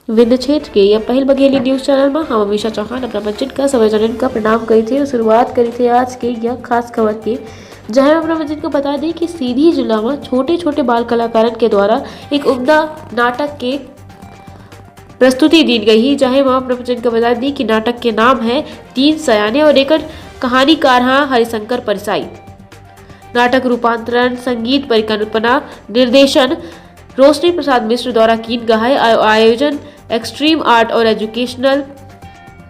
विंध्य क्षेत्र के या पहल बघेली न्यूज चैनल में हम अमीषा चौहान अपना बच्चन का समय जनन का प्रणाम करी थे और शुरुआत करी थे आज के यह खास खबर की, जहां हम अपना बच्चन को बता दें कि सीधी जिला में छोटे छोटे बाल कलाकारन के द्वारा एक उम्दा नाटक के प्रस्तुति दी गई, जहां हम अपना बच्चन को बता दी कि नाटक के नाम है तीन सयाने और एक कहानीकार हाँ हरिशंकर परसाई। नाटक रूपांतरण, संगीत परिकल्पना, निर्देशन रोशनी प्रसाद मिश्र द्वारा कीन गया है। आयोजन एक्सट्रीम आर्ट और एजुकेशनल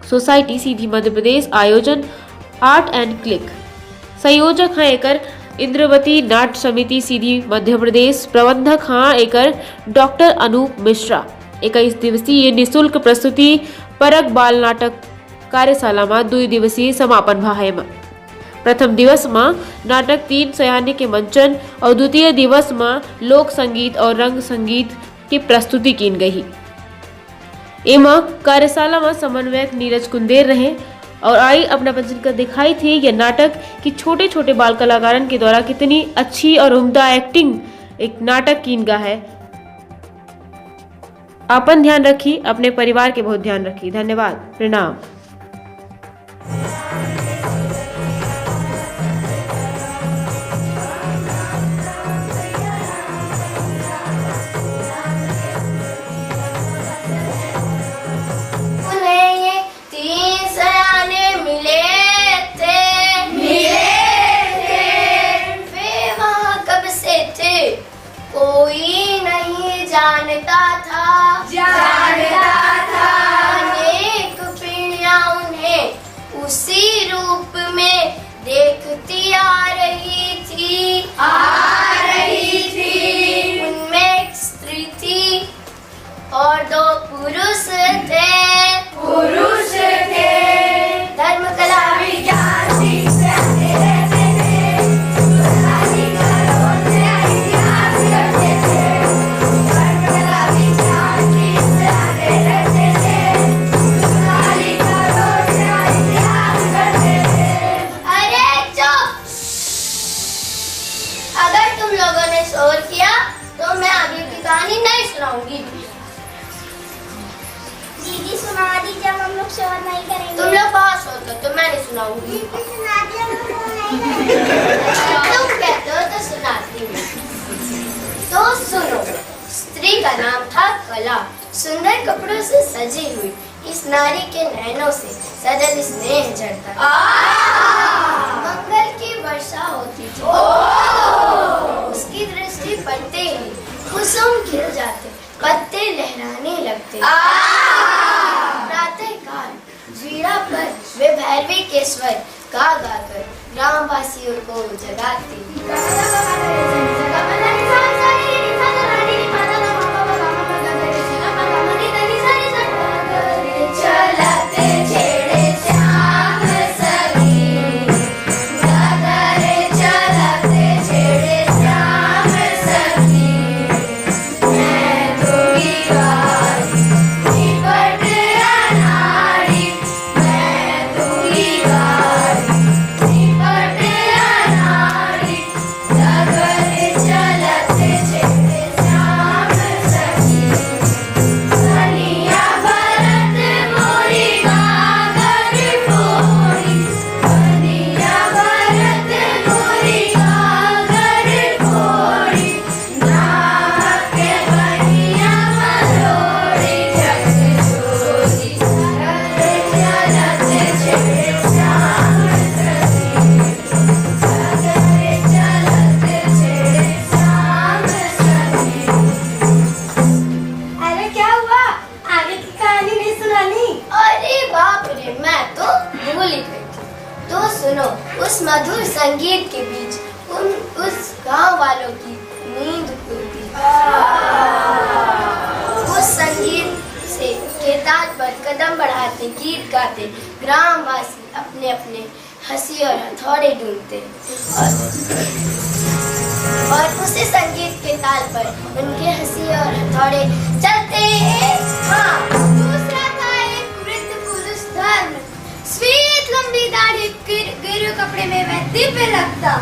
सोसाइटी सीधी मध्य प्रदेश। आयोजन आर्ट एंड क्लिक। संयोजक हैं एकर इंद्रवती नाट्य समिति सीधी मध्य प्रदेश। प्रबंधक हाँ एकर डॉक्टर अनूप मिश्रा। 21 दिवसीय निःशुल्क प्रस्तुति परक बाल नाटक कार्यशाला में 2 दिवसीय समापन भा है। प्रथम दिवस में नाटक तीन सयाने के मंचन और द्वितीय दिवस में लोक संगीत और रंग संगीत की प्रस्तुति की गई। एमा कार्यशाला में समन्वयक नीरज कुंदेर रहे और आई अपना पंचन कर दिखाई थी यह नाटक कि छोटे छोटे बाल कलाकारन के द्वारा कितनी अच्छी और उम्दा एक्टिंग एक नाटक कीन गा है। अपन ध्यान रखी, अपने परिवार के बहुत ध्यान रखी। धन्यवाद, प्रणाम। कोई नहीं जानता था अनेक पीढ़ियां उन्हें उसी रूप में देखती आ रही थी उनमें एक स्त्री थी और 2 पुरुष थे धर्म कला विज्ञान सीखते रहते थे। शोर किया तो मैं आगे की कहानी नहीं सुनाऊंगी। दीदी सुना दीजिए, हम लोग शोर नहीं करेंगे। तुम लोग बहुत शोर करते हो, मैं नहीं सुनाऊंगी। सुना दिया, हम लोग शोर नहीं करेंगे। तुम कहते हो तो सुनाती हूँ। तो सुनो, स्त्री का नाम था कला। सुंदर कपड़ों से सजी हुई इस नारी के नैनों से सजल स्नेह झरता। मंगल की वर्षा होती थी। उसकी दृष्टि पड़ते ही कुसुम खिल जाते, पत्ते लहराने लगते। प्रातः काल वीणा पर वे भैरवी के स्वर गा गाकर ग्रामवासियों को जगाती। उस मधुर संगीत के बीच उस गांव वालों की नींद खुलती। उस संगीत से के ताल पर कदम बढ़ाते, गीत गाते ग्रामवासी अपने अपने हंसी और हथौड़े ढूंढते और उसी संगीत के ताल पर उनके हंसी और हथौड़े चलते। हाँ, दूसरा था एक वृद्ध पुरुष धर्म, स्वीत लंबी दाढ़ी, गिरु कपड़े में वह दिव्य लगता।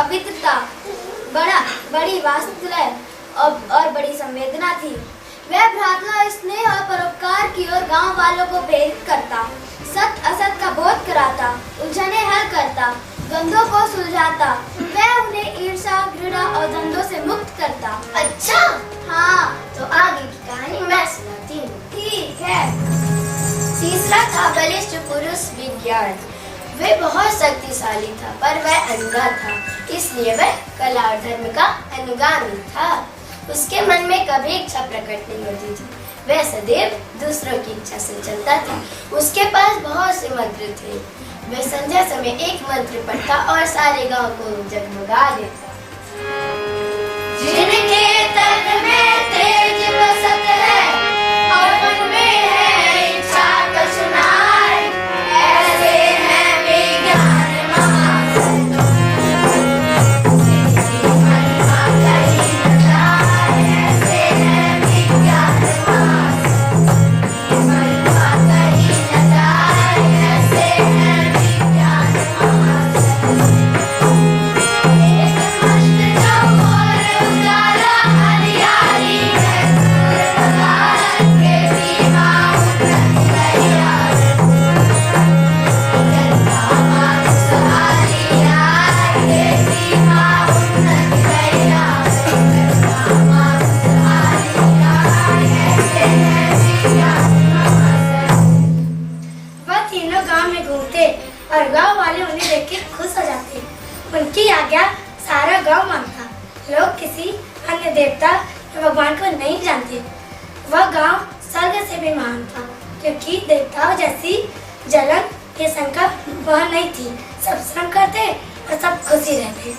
पवित्रता, बड़ी वात्सल्य और बड़ी संवेदना थी। वह प्रार्थना, स्नेह और परोपकार की ओर गांव वालों को प्रेरित करता, सत असत का बोध कराता, उलझने हल करता, द्वंद्वों को सुलझाता। वह उन्हें ईर्ष्या, घृणा और द्वंद्वों से मुक्त करता। अच्छा, हाँ, तो आगे की कहानी मैं सुनाती हूँ। ठीक है। तीसरा था बलिष्ठ पुरुष विज्ञान। वह बहुत शक्तिशाली था, पर वह अंधा था, इसलिए वह कला और धर्म का अनुगामी था। उसके मन में कभी इच्छा प्रकट नहीं होती थी। वह सदैव दूसरों की इच्छा से चलता था। उसके पास बहुत से मंत्र थे। वह संध्या समय एक मंत्र पढ़ता और सारे गांव को जगमगा देता। जिनके तन में तेज बसत है और मन में है इच्छा कछुनार, ऐसे हैं विज्ञान महाशय। ऐसे हैं विज्ञान और गांव वाले उन्हें देख के खुश हो जाते। उनकी आज्ञा सारा गांव मानता। लोग किसी अन्य देवता या भगवान को नहीं जानते। वह गांव स्वर्ग से भी महान था, क्योंकि देवताओं जैसी जलन या शंका वह नहीं थी। सब श्रम करते और सब खुशी रहते।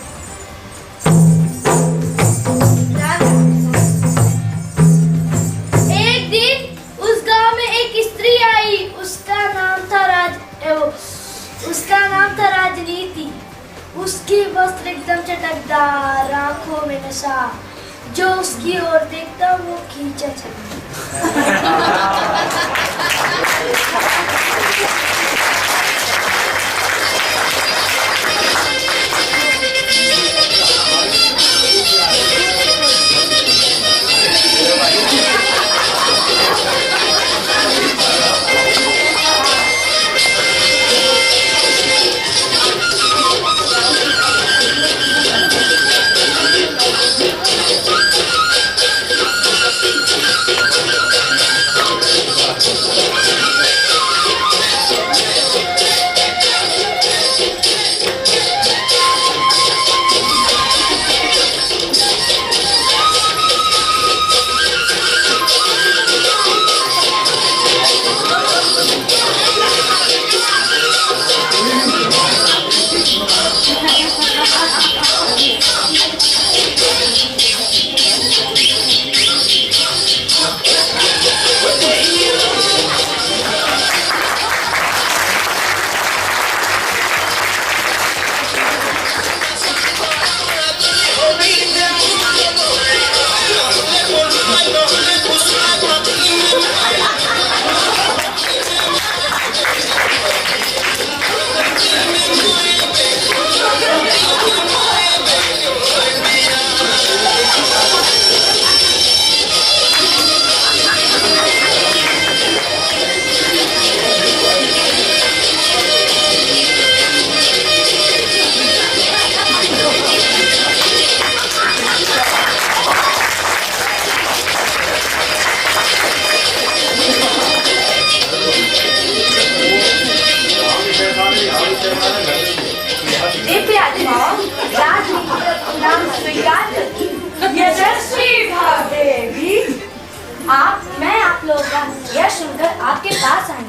एक दिन उस गांव में एक स्त्री आई। उसका नाम था राजनीति। उसके वस्त्र एकदम चटकदार, आंखों में नशा। जो उसकी ओर देखता वो खींचा चला। मैं आप लोगों का यह सुनकर आपके पास आई।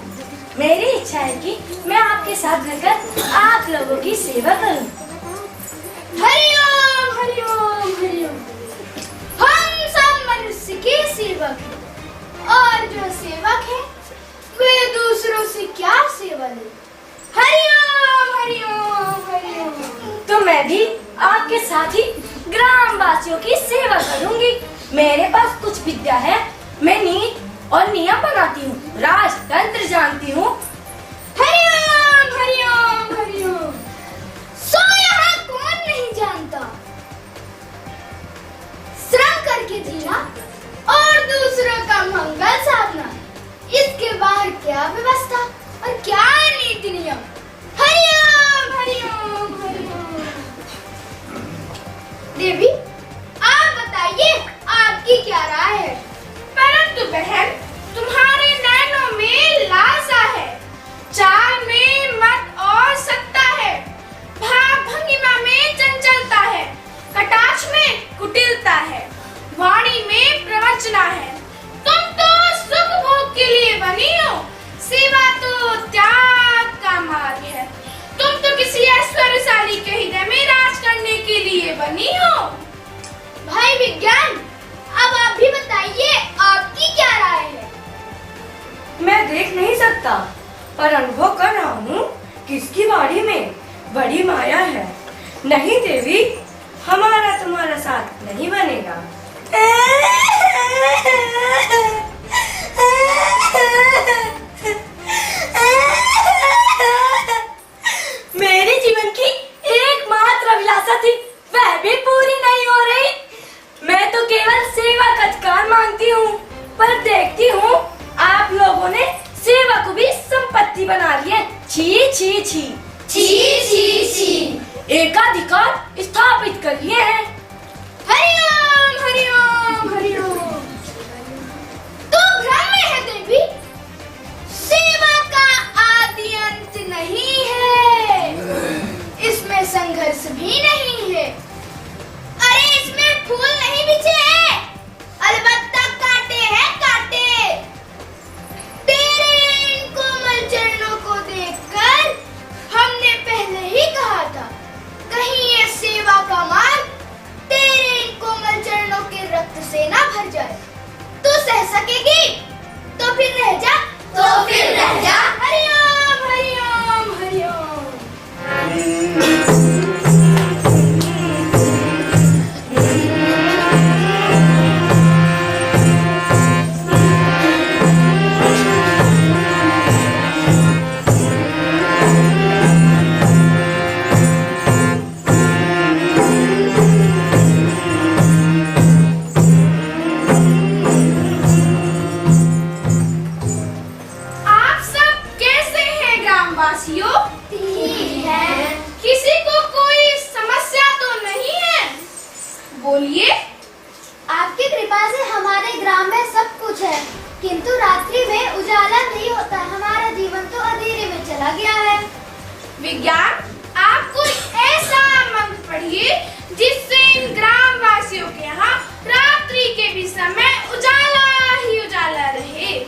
मेरी इच्छा है कि मैं आपके साथ रहकर आप लोगों की सेवा करूं। हरिओम हरिओम हरिओम। हम सब मनुष्य के सेवक हैं और जो सेवक है वे दूसरों से क्या सेवा ले। हरिओम हरिओम हरिओम। तो मैं भी आपके साथ ही ग्राम वासियों की सेवा करूंगी। मेरे पास कुछ विद्या है। मैं नीति और नियम बनाती हूँ, राजतंत्र जानती हूँ। हरिओम हरिओम हरिओम। सो यहाँ कौन नहीं जानता और अनुभव कर रहा हूँ कि इसकी वाणी में बड़ी माया है। नहीं देवी, हमारा तुम्हारा साथ नहीं बनेगा। मेरे जीवन की एकमात्र अभिलाषा थी, वह भी पूरी नहीं हो रही। मैं तो केवल सेवा का अधिकार मांगती हूँ, पर देखती हूँ आप लोगों ने सेवा को भी संपत्ति बना ली है। छी छी छी छी छी छी। एकाधिकार स्थापित कर लिए हैं। हरिओम हरिओम हरिओम। तो भ्रम में है देवी, सेवा का आदि अंत नहीं है, इसमें संघर्ष भी नहीं है। अरे इसमें फूल नहीं बिछे हैं, अलबत्ता कांटे हैं कांटे। तेरे इन कोमल चरणों को देखकर हमने पहले ही कहा था, कहीं ये सेवा का मार्ग तेरे इन कोमल चरणों के रक्त से ना भर जाए। तू सह सकेगी तो फिर रह जा, तो फिर रह जा। हरिओम हरिओम हरिओम। बोलिए। आपकी कृपा से हमारे ग्राम में सब कुछ है, किंतु रात्रि में उजाला नहीं होता। हमारा जीवन तो अंधेरे में चला गया है। विज्ञान, आप कोई ऐसा मंत्र पढ़िए जिससे इन ग्राम वासियों के यहाँ रात्रि के भी समय उजाला ही उजाला रहे।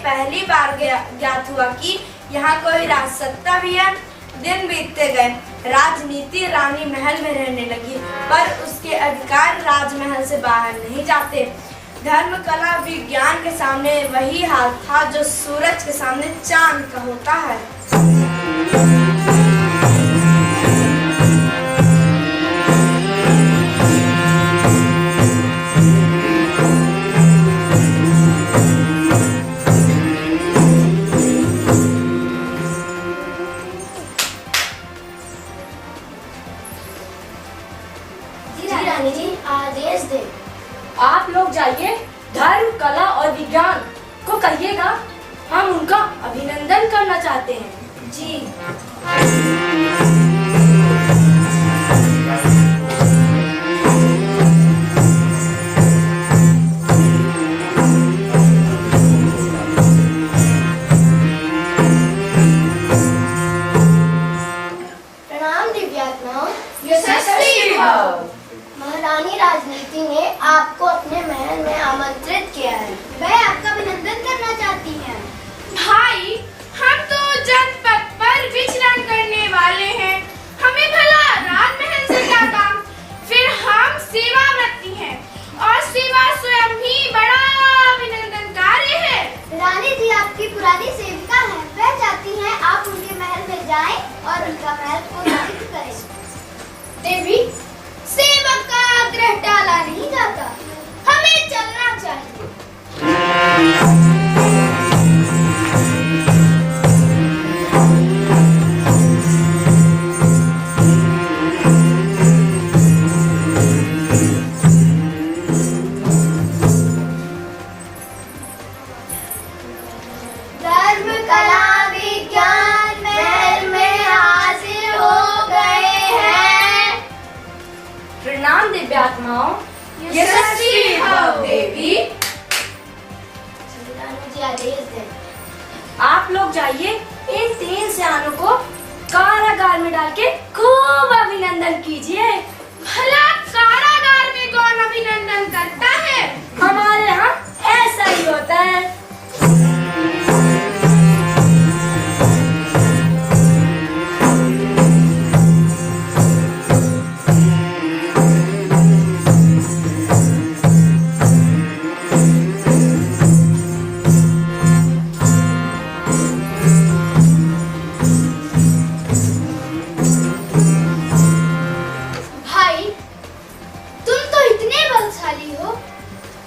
पहली बार ज्ञात हुआ कि यहाँ कोई राजसत्ता भी है। दिन बीतते गए, राजनीति रानी महल में रहने लगी, पर उसके अधिकार राजमहल से बाहर नहीं जाते। धर्म कला विज्ञान के सामने वही हाल था जो सूरज के सामने चांद का होता है। आप लोग जाइए, धर्म कला और विज्ञान को कहिएगा हम उनका अभिनंदन करना चाहते हैं। जी। प्रणाम दिव्यात्माओं। यशस्वी भव। महारानी सेवा स्वयं ही बड़ा अभिनंदन कार्य है। रानी जी आपकी पुरानी सेविका हैं, वह चाहती हैं आप उनके महल में जाएं और उनका महल को नष्ट करें। देवी, सेवक का आग्रह टाला नहीं जाता, हमें चलना चाहिए। धर्म कला विज्ञान महल में हाजिर हो गए हैं। प्रणाम दिव्यात्माओं। यशस्वी भव देवी। रानी जी आदेश दें। आप लोग जाइए, इन 3 सयानों को कारागार में डाल के खूब अभिनंदन कीजिए। भला कारागार में कौन अभिनंदन करता है? हमारे यहाँ ऐसा ही होता है। भाई, तुम तो इतने बलशाली हो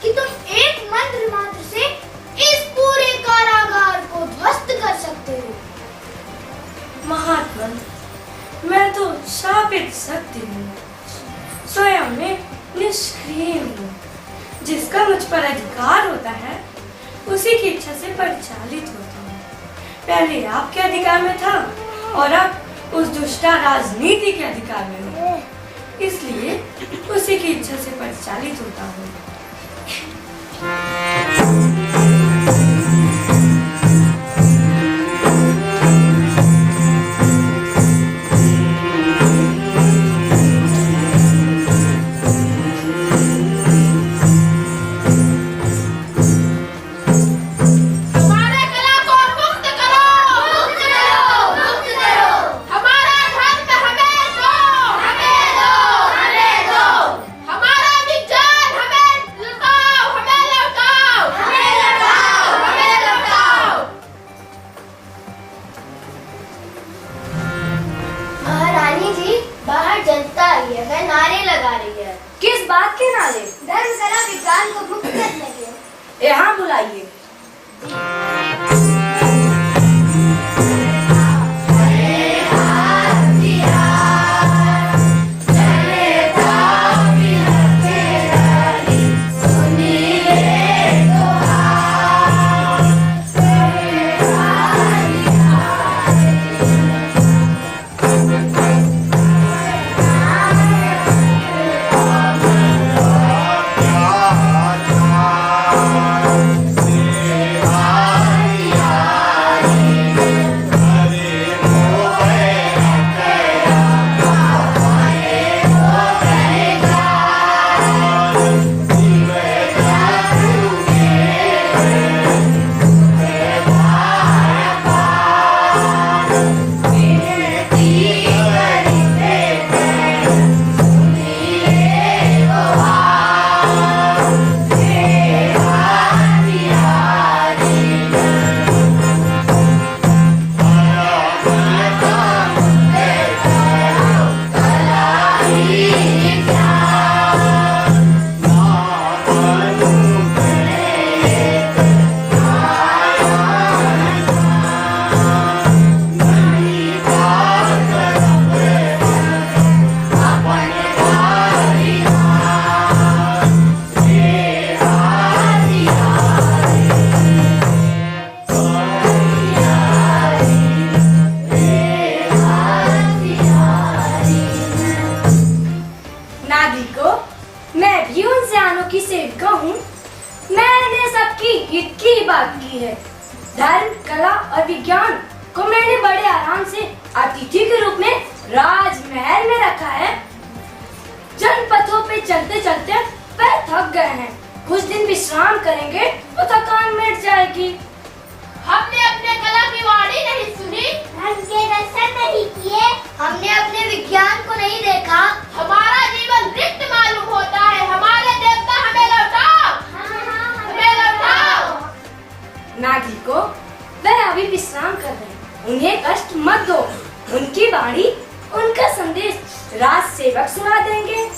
कि तुम एक मंत्र मात्र से इस पूरे कारागार को ध्वस्त कर सकते हो। महात्मा, मैं तो शापित शक्ति हूँ, स्वयं में निष्क्रिय हूँ। जिसका मुझ पर अधिकार होता है उसी की इच्छा से परिचालित होता हूँ। पहले आपके अधिकार में था और अब उस दुष्टा राजनीति के अधिकार में हूँ, इसलिए उसी की इच्छा से परिचालित होता हूँ। हमारे कला को मुक्त करो, मुक्त करो, मुक्त करो। हमारा धर्म हमें दो, हमें दो, हमें दो। हमारा विज्ञान हमें लौटाओ, हमें लौटाओ, हमें लौटाओ, हमें लौटाओ। महारानी जी, बाहर जनता आई है, वह नारे लगा रही है। किस बात के नारे? धर्म कला विज्ञान को मुक्त करने के। यहाँ बुलाइए। धर्म, कला और विज्ञान को मैंने बड़े आराम से अतिथि के रूप में राजमहल में रखा है। जनपथों पे चलते चलते पैर थक गए हैं, कुछ दिन विश्राम करेंगे तो थकान मिट जाएगी। हमने अपने कला की वाणी नहीं सुनी, धर्म के दर्शन नहीं किए, हमने अपने विज्ञान को नहीं देखा। हमारा जीवन रिक्त मालूम होता है। हमारे देवता हमें लौटा उन्हें कष्ट मत दो। उनकी वाणी, उनका संदेश राज सेवक सुना देंगे।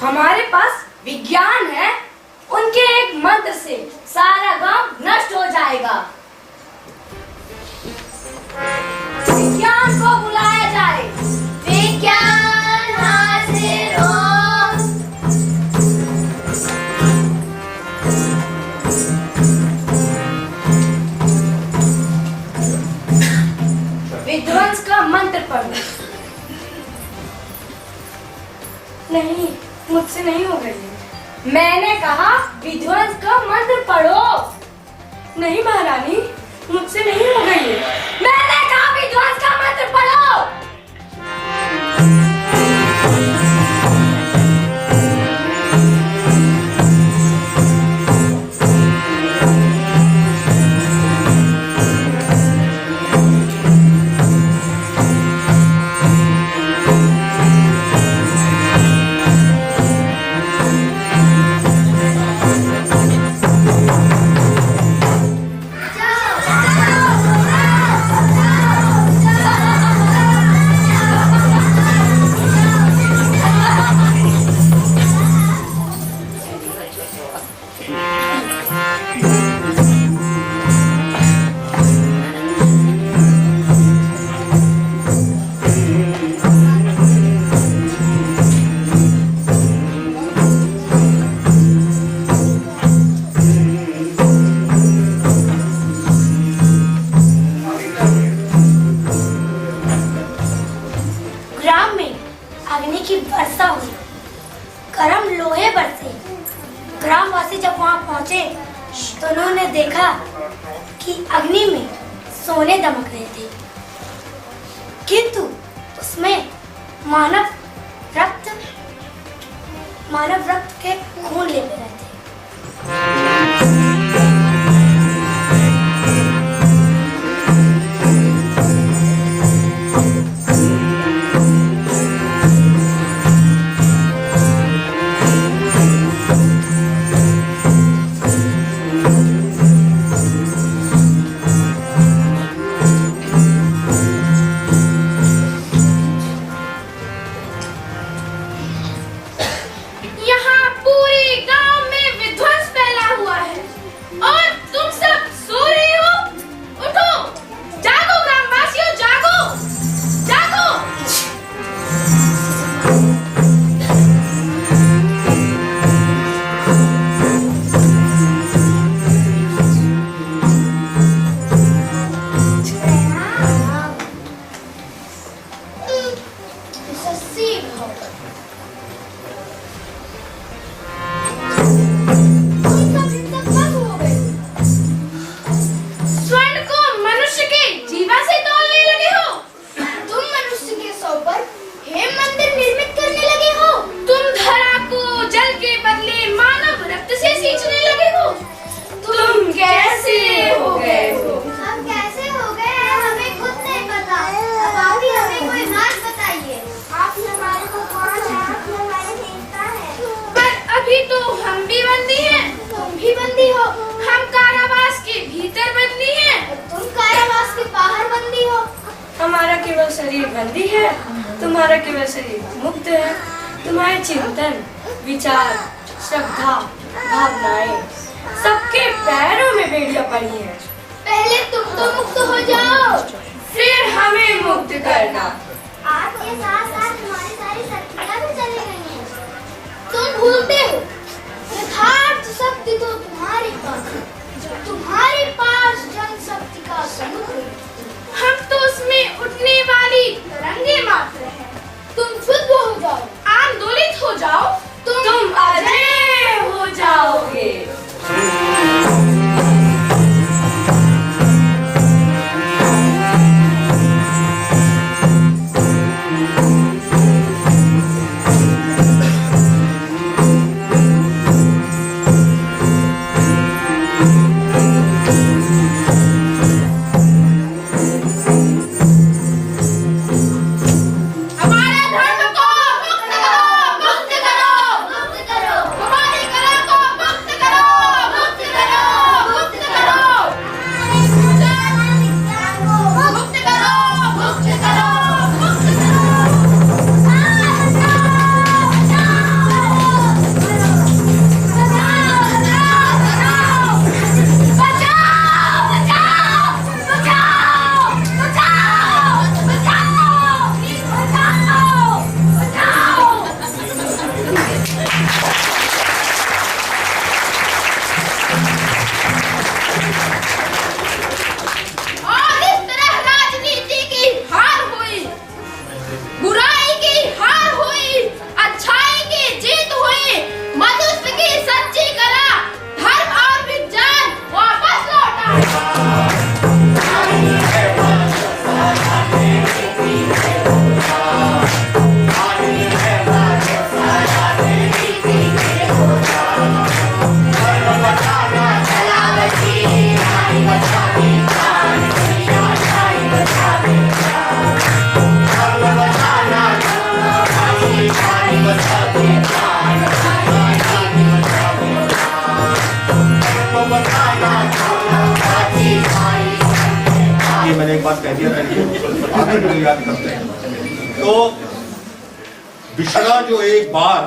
हमारे पास विज्ञान है, उनके एक मंत्र से सारा गांव नष्ट हो जाएगा। विज्ञान को बुलाया जाए। विज्ञान हाजिर हो। विध्वंस का मंत्र पढ़ो। नहीं, मुझसे नहीं हो गई। मैंने कहा विध्वंस का मंत्र पढ़ो। नहीं महारानी, मुझसे नहीं हो गई। मैंने कहा विध्वंस का मंत्र पढ़ो। मानव रक्त के खून लेते रहते हैं। यहाँ पूरी गांव में विध्वंस फैला बंदी हो, हम कारावास के भीतर बंदी हैं और तुम कारावास के बाहर बंदी हो। हमारा केवल शरीर बंदी है, तुम्हारा केवल शरीर मुक्त है। तुम्हारे चिंतन, विचार, श्रद्धा, भावनाएं सबके पैरों में बेड़ियां पड़ी हैं। पहले तुम तो मुक्त हो जाओ, फिर हमें मुक्त करना। आपके साथ साथ हमारी सारी शक्तियां भी चली गई हैं। तुम भूलते हो, यथार्थ शक्ति तो तुम्हारे पास है। तुम्हारे पास जन शक्ति का समुद्र है, हम तो उसमें उठने वाली तरंगे मात्र हैं। तुम शुद्ध हो जाओ, आंदोलित हो जाओ, तुम अजय हो जाओगे। मैंने एक बात कह दिया था, याद करते हैं। तो बिछड़ा जो एक बार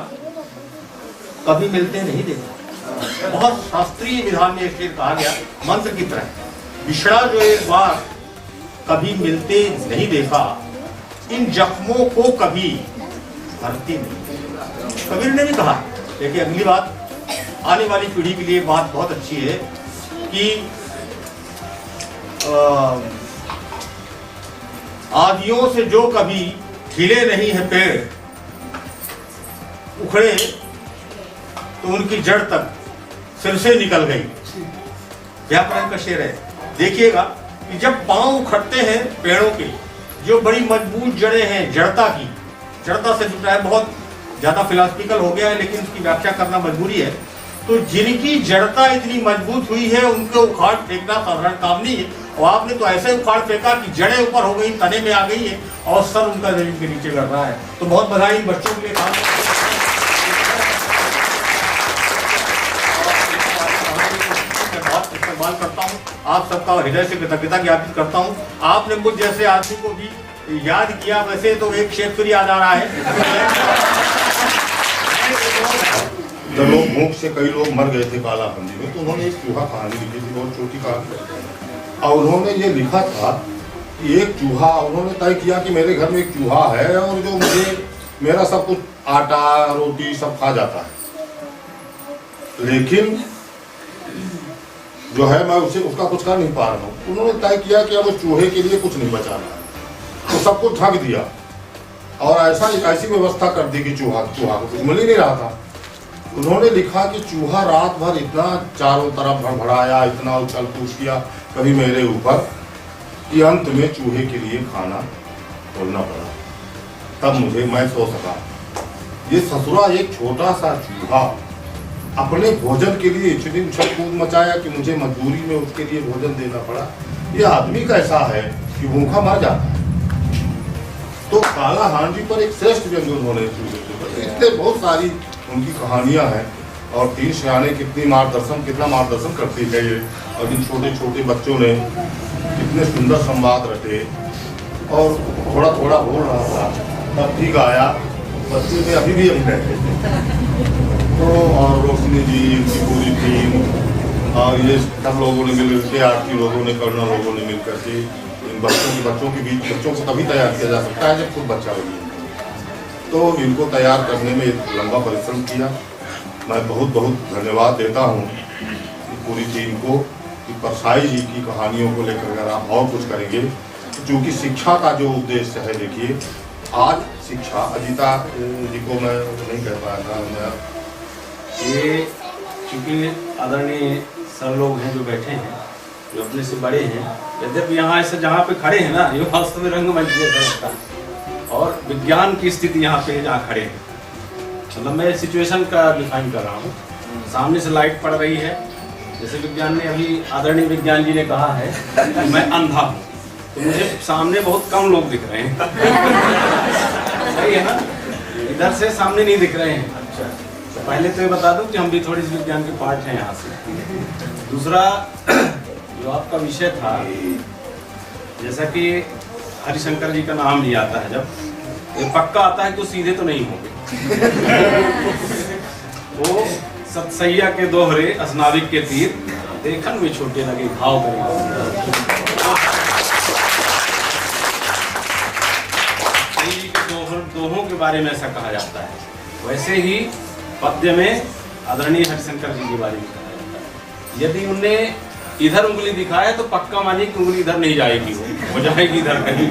कभी मिलते नहीं देखा, बहुत शास्त्रीय विधान में शेर कहा गया मंत्र की तरह। बिछड़ा जो एक बार कभी मिलते नहीं देखा, इन जख्मों को कभी भरती नहीं। कबीर ने भी कहा। देखिए अगली बात आने वाली पीढ़ी के लिए बात बहुत अच्छी है कि आदियों से जो कभी खिले नहीं है पेड़, उखड़े तो उनकी जड़ तक सिर से निकल गई। व्याकरण का शेर है। देखिएगा कि जब पांव उखड़ते हैं पेड़ों के, जो बड़ी मजबूत जड़ें हैं, जड़ता से जुटा है, बहुत ज्यादा फिलोसफिकल हो गया है लेकिन उसकी व्याख्या करना मजबूरी है। तो जिनकी जड़ता इतनी मजबूत हुई है उनको उखाड़ फेंकना साधारण काम नहीं है। और आपने तो ऐसे उखाड़ फेंका कि जड़ें ऊपर हो गई, तने में आ गई है और सर उनका जमीन के नीचे गिर रहा है। तो बहुत बधाई बच्चों के लिए काम बहुत इस्तेमाल करता हूँ। आप सबका हृदय से कृतज्ञता ज्ञापित करता हूँ। आपने मुझ जैसे आदमी को भी याद किया। वैसे तो एक शेर फिर याद आ रहा है। जब लोग भूख से कई लोग मर गए थे कालाबंदी में, तो उन्होंने एक चूहा कहानी लिखी थी, बहुत छोटी कहानी। और उन्होंने ये लिखा था कि एक चूहा, उन्होंने तय किया कि मेरे घर में एक चूहा है और जो मुझे मेरा सब कुछ आटा रोटी सब खा जाता है, लेकिन जो है मैं उसे उसका कुछ कर नहीं पा रहा हूँ। उन्होंने तय किया कि अब उस चूहे के लिए कुछ नहीं बचाना, तो सब कुछ ढक दिया और ऐसी व्यवस्था कर दी कि चूहा को कुछ मिल ही नहीं रहा था। उन्होंने लिखा कि चूहा रात भर इतना चारों तरफ भड़बड़ाया, इतना उछल कूद किया कभी मेरे ऊपर, कि अंत में चूहे के लिए खाना खोलना पड़ा। तब मैं सो सका। ये ससुरा एक छोटा सा चूहा अपने भोजन के लिए इतनी उछल कूद मचाया कि मुझे मजबूरी में उसके लिए भोजन देना पड़ा। ये आदमी कैसा है कि भूखा मर जाता है। तो काला हांडी पर एक श्रेष्ठ व्यंग्य उन्होंने, इतने बहुत सारी उनकी कहानियां हैं। और 3 सियाने कितना मार्गदर्शन करती है ये। और इन छोटे छोटे बच्चों ने कितने सुंदर संवाद रटे और थोड़ा थोड़ा बोल रहा था, तब ठीक आया। बच्चे में अभी भी बैठे थे। तो और रोशनी जी, इनकी पूरी टीम और ये सब लोगों ने मिल के, आरती लोगों ने, करुणा लोगों ने मिल करके इन बच्चों को तभी तैयार किया जा सकता है जब खुद बच्चा लगे। तो इनको तैयार करने में एक लंबा परिश्रम किया। मैं बहुत बहुत धन्यवाद देता हूँ पूरी टीम को कि परसाई जी की कहानियों को लेकर अगर आप और कुछ करेंगे, क्योंकि शिक्षा का जो उद्देश्य है, देखिए आज शिक्षा, अजीता जी को मैं नहीं कह पाया था, मैं ये क्योंकि आदरणीय सर लोग हैं जो बैठे हैं, जो अपने से बड़े हैं, यद्यपि यहाँ ऐसे जहाँ पे खड़े हैं ना, ये वास्तव में रंगमंच जैसा लगता है और विज्ञान की स्थिति यहाँ पे जहाँ खड़े हैं, मतलब मैं सिचुएशन का डिफाइन कर रहा हूँ। सामने से लाइट पड़ रही है, जैसे विज्ञान ने अभी, आदरणीय विज्ञान जी ने कहा है कि मैं अंधा हूँ, तो मुझे सामने बहुत कम लोग दिख रहे हैं। सही है ना, इधर से सामने नहीं दिख रहे हैं। अच्छा, तो पहले तो ये बता दूं कि हम भी थोड़ी सी विज्ञान के पार्ट हैं यहाँ से। दूसरा जो आपका विषय था, जैसा कि हरिशंकर जी का नाम नहीं आता है, जब ये पक्का आता है तो सीधे तो नहीं होंगे। वो सतसैया के दोहरे असनाविक के तीर देखन में छोटे लगे घाव करेगा। दोहों के बारे में ऐसा कहा जाता है, वैसे ही पद्य में आदरणीय हरिशंकर जी के बारे में कहा जाता है। यदि उनने इधर उंगली दिखाया तो पक्का मानिए कि उंगली इधर नहीं जाएगी, वो जाएगी इधर कहीं।